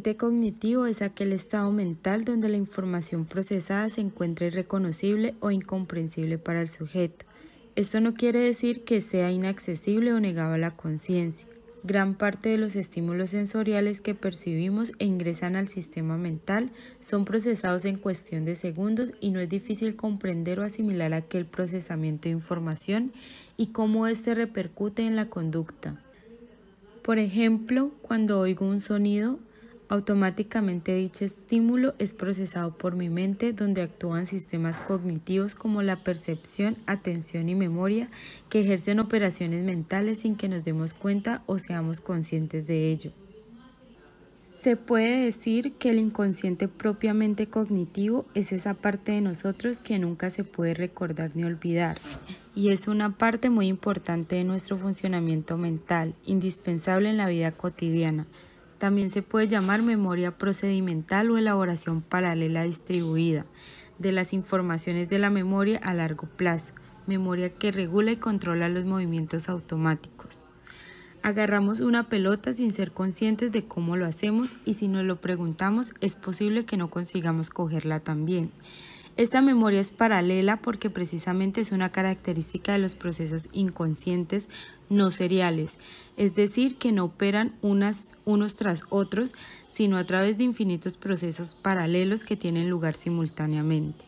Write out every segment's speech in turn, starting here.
El cognitivo es aquel estado mental donde la información procesada se encuentra irreconocible o incomprensible para el sujeto. Esto no quiere decir que sea inaccesible o negado a la conciencia. Gran parte de los estímulos sensoriales que percibimos e ingresan al sistema mental son procesados en cuestión de segundos y no es difícil comprender o asimilar aquel procesamiento de información y cómo éste repercute en la conducta. Por ejemplo, cuando oigo un sonido, automáticamente dicho estímulo es procesado por mi mente, donde actúan sistemas cognitivos como la percepción, atención y memoria, que ejercen operaciones mentales sin que nos demos cuenta o seamos conscientes de ello. Se puede decir que el inconsciente propiamente cognitivo es esa parte de nosotros que nunca se puede recordar ni olvidar, y es una parte muy importante de nuestro funcionamiento mental, indispensable en la vida cotidiana. También se puede llamar memoria procedimental o elaboración paralela distribuida de las informaciones de la memoria a largo plazo, memoria que regula y controla los movimientos automáticos. Agarramos una pelota sin ser conscientes de cómo lo hacemos y si nos lo preguntamos es posible que no consigamos cogerla también. Esta memoria es paralela porque precisamente es una característica de los procesos inconscientes no seriales, es decir, que no operan unos tras otros, sino a través de infinitos procesos paralelos que tienen lugar simultáneamente.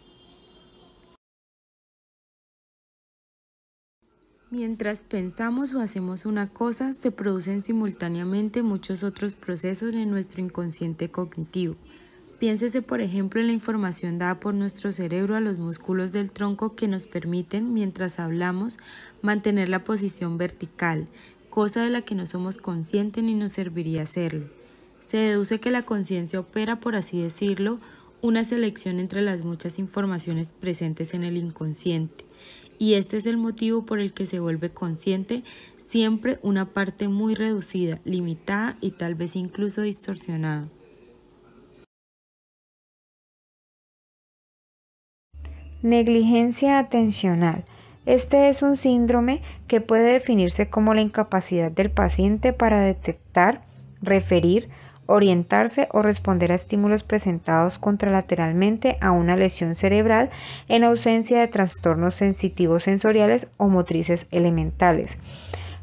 Mientras pensamos o hacemos una cosa, se producen simultáneamente muchos otros procesos en nuestro inconsciente cognitivo. Piénsese, por ejemplo, en la información dada por nuestro cerebro a los músculos del tronco que nos permiten, mientras hablamos, mantener la posición vertical, cosa de la que no somos conscientes ni nos serviría hacerlo. Se deduce que la conciencia opera, por así decirlo, una selección entre las muchas informaciones presentes en el inconsciente. Y este es el motivo por el que se vuelve consciente siempre una parte muy reducida, limitada y tal vez incluso distorsionada. Negligencia atencional. Este es un síndrome que puede definirse como la incapacidad del paciente para detectar, referir, orientarse o responder a estímulos presentados contralateralmente a una lesión cerebral en ausencia de trastornos sensitivos sensoriales o motrices elementales.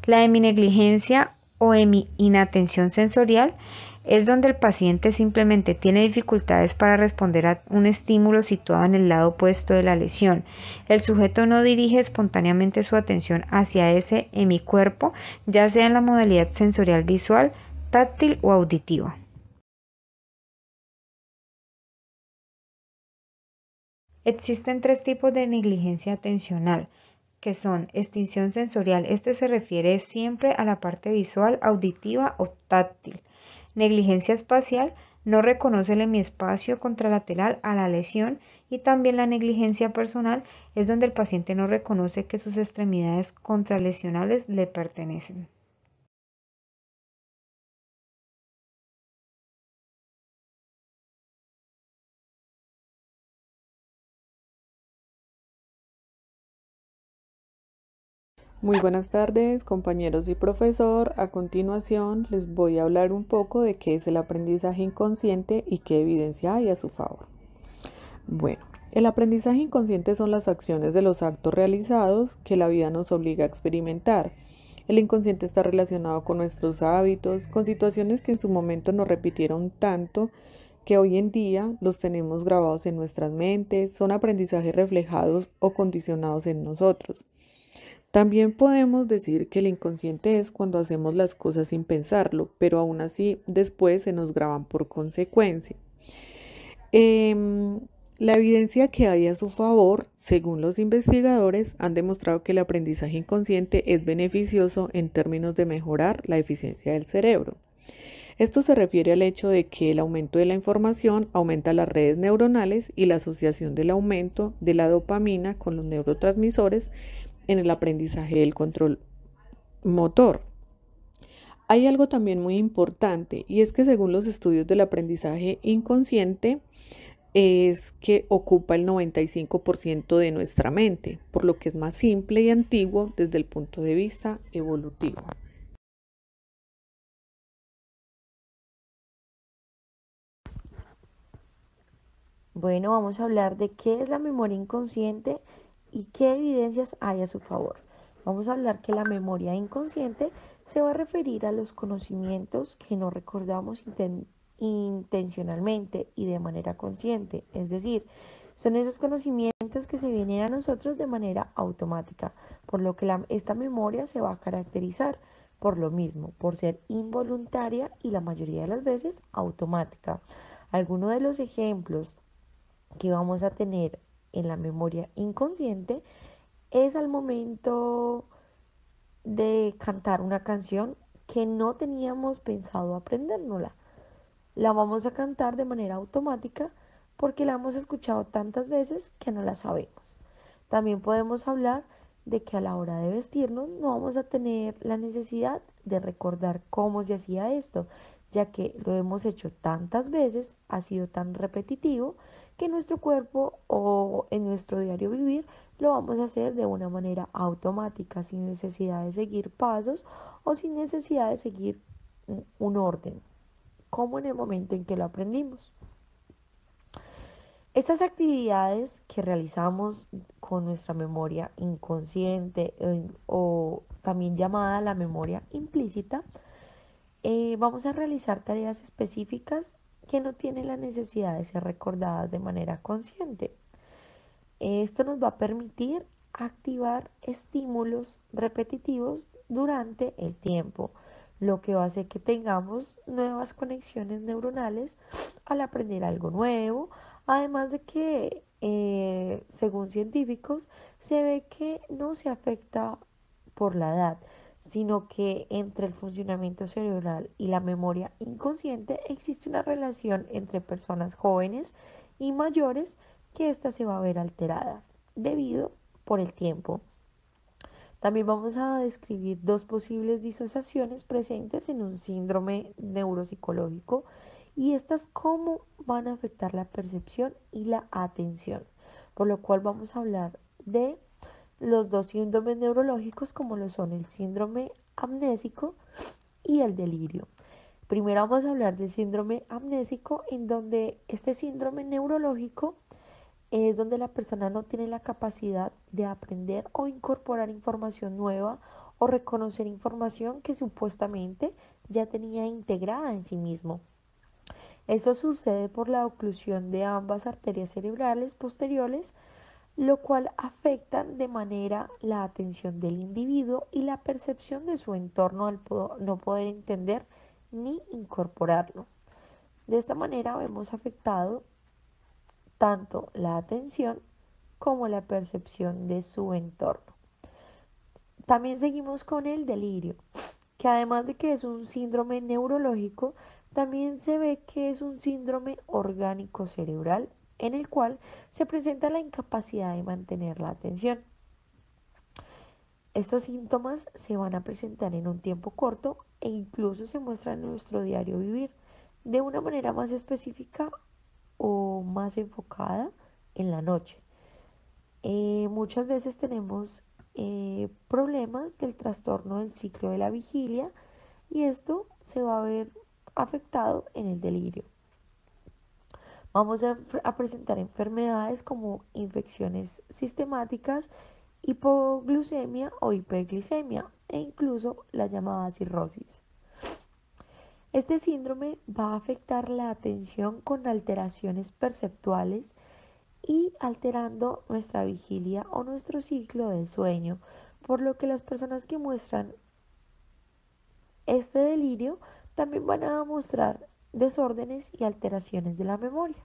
La heminegligencia o inatención sensorial es donde el paciente simplemente tiene dificultades para responder a un estímulo situado en el lado opuesto de la lesión. El sujeto no dirige espontáneamente su atención hacia ese hemicuerpo, ya sea en la modalidad sensorial visual, táctil o auditiva. Existen tres tipos de negligencia atencional, que son extinción sensorial. Este se refiere siempre a la parte visual, auditiva o táctil. Negligencia espacial, no reconoce el hemiespacio contralateral a la lesión, y también la negligencia personal es donde el paciente no reconoce que sus extremidades contralesionales le pertenecen. Muy buenas tardes, compañeros y profesor. A continuación les voy a hablar un poco de qué es el aprendizaje inconsciente y qué evidencia hay a su favor. Bueno, el aprendizaje inconsciente son las acciones de los actos realizados que la vida nos obliga a experimentar. El inconsciente está relacionado con nuestros hábitos, con situaciones que en su momento nos repitieron tanto que hoy en día los tenemos grabados en nuestras mentes, son aprendizajes reflejados o condicionados en nosotros. También podemos decir que el inconsciente es cuando hacemos las cosas sin pensarlo, pero aún así después se nos graban por consecuencia. La evidencia que hay a su favor, según los investigadores, han demostrado que el aprendizaje inconsciente es beneficioso en términos de mejorar la eficiencia del cerebro. Esto se refiere al hecho de que el aumento de la información aumenta las redes neuronales y la asociación del aumento de la dopamina con los neurotransmisores en el aprendizaje del control motor. Hay algo también muy importante y es que según los estudios del aprendizaje inconsciente es que ocupa el 95% de nuestra mente, por lo que es más simple y antiguo desde el punto de vista evolutivo. Bueno, vamos a hablar de qué es la memoria inconsciente y qué evidencias hay a su favor. Vamos a hablar que la memoria inconsciente se va a referir a los conocimientos que no recordamos intencionalmente y de manera consciente. Es decir, son esos conocimientos que se vienen a nosotros de manera automática, por lo que esta memoria se va a caracterizar por lo mismo, por ser involuntaria y la mayoría de las veces automática. Algunos de los ejemplos que vamos a tener en la memoria inconsciente es al momento de cantar una canción que no teníamos pensado aprendérnosla. La vamos a cantar de manera automática porque la hemos escuchado tantas veces que no la sabemos. También podemos hablar de que a la hora de vestirnos no vamos a tener la necesidad de recordar cómo se hacía esto, ya que lo hemos hecho tantas veces, ha sido tan repetitivo, que nuestro cuerpo o en nuestro diario vivir lo vamos a hacer de una manera automática, sin necesidad de seguir pasos o sin necesidad de seguir un orden, como en el momento en que lo aprendimos. Estas actividades que realizamos con nuestra memoria inconsciente o también llamada la memoria implícita, vamos a realizar tareas específicas que no tienen la necesidad de ser recordadas de manera consciente. Esto nos va a permitir activar estímulos repetitivos durante el tiempo, lo que va a hacer que tengamos nuevas conexiones neuronales al aprender algo nuevo, además de que, según científicos, se ve que no se afecta por la edad, sino que entre el funcionamiento cerebral y la memoria inconsciente existe una relación entre personas jóvenes y mayores, que ésta se va a ver alterada debido por el tiempo. También vamos a describir dos posibles disociaciones presentes en un síndrome neuropsicológico y estas cómo van a afectar la percepción y la atención, por lo cual vamos a hablar de los dos síndromes neurológicos como lo son el síndrome amnésico y el delirio. Primero vamos a hablar del síndrome amnésico, en donde este síndrome neurológico es donde la persona no tiene la capacidad de aprender o incorporar información nueva o reconocer información que supuestamente ya tenía integrada en sí mismo. Eso sucede por la oclusión de ambas arterias cerebrales posteriores, lo cual afecta de manera la atención del individuo y la percepción de su entorno al no poder entender ni incorporarlo. De esta manera vemos afectado tanto la atención como la percepción de su entorno. También seguimos con el delirio, que además de que es un síndrome neurológico, también se ve que es un síndrome orgánico cerebral en el cual se presenta la incapacidad de mantener la atención. Estos síntomas se van a presentar en un tiempo corto e incluso se muestran en nuestro diario vivir de una manera más específica o más enfocada en la noche. Muchas veces tenemos problemas del trastorno del ciclo de la vigilia y esto se va a ver afectado en el delirio. Vamos a presentar enfermedades como infecciones sistemáticas, hipoglucemia o hiperglicemia e incluso la llamada cirrosis. Este síndrome va a afectar la atención con alteraciones perceptuales y alterando nuestra vigilia o nuestro ciclo del sueño, por lo que las personas que muestran este delirio también van a mostrar desórdenes y alteraciones de la memoria.